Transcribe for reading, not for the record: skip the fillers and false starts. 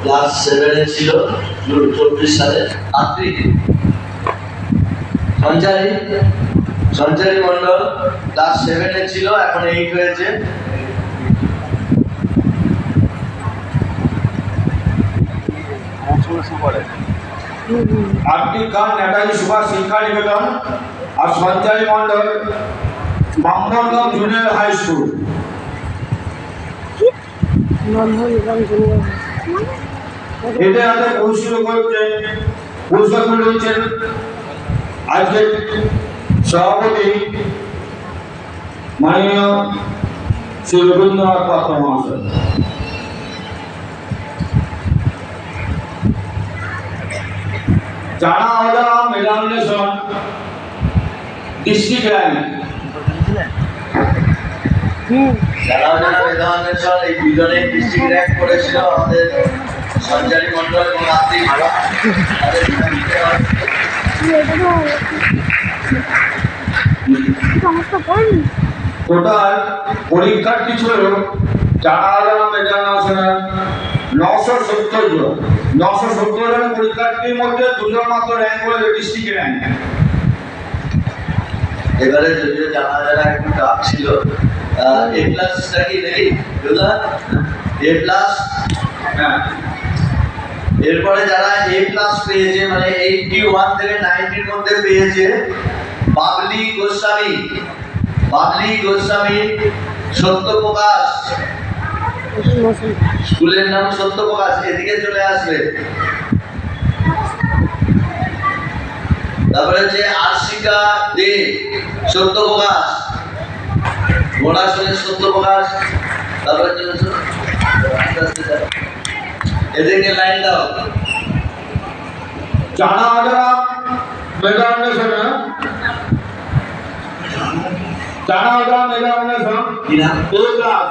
Class 7 ছিল 24 সালে। আপনি সঞ্চারী মন্ডল ক্লাস 7 ছিল, এখন 8 হয়েছে। আপনি খান নেতাজি সুভাষ শিক্ষা নিকেতন আর Sanchari Mondal Bamangaon junior high school. এতে হাতে পুরস্কার রয়েছেন আজকে সভাপতি মাননীয় শ্রী রবীন্দ্রনাথ পাত্র মহাশয়। জানা অজানা মেধান্বেষণ ডিস্ট্রিক্ট র্যাঙ্ক। জানা অজানা মেধান্বেষণ এই দুজনেই ডিস্ট্রিক্ট র্যাঙ্ক করেছিল আমাদের সঞ্চারী মন্ডল এবং আত্মিক ভাড়া। টোটাল পরীক্ষার্থী ছিল জানা অজানা মেধান্বেষণের 970 জন। 970 জন পরীক্ষার্থীর মধ্যে 2 জন মাত্র র্যাঙ্ক করে ডিস্ট্রিক্ট র্যাঙ্ক। এবারে যদিও জানা অজানা একটু টাফ ছিল। এ প্লাসটা কি নেই এ প্লাস? হ্যাঁ, এরপরে যারা এ প্লাস পেয়েছে মানে 81 থেকে 90 এর মধ্যে পেয়েছে, বাবলি গোস্বামী, সত্যপ্রকাশ, স্কুলের নাম সত্যপ্রকাশ, এদিকে চলে আসবে। তারপরে হচ্ছে আর্শিকা দে, সত্যপ্রকাশ, ঘোড়াশোলের সত্যপ্রকাশ। তারপরে এদিকে লাইন দাও। জানা অজানা মেধান্বেষণ এ প্লাস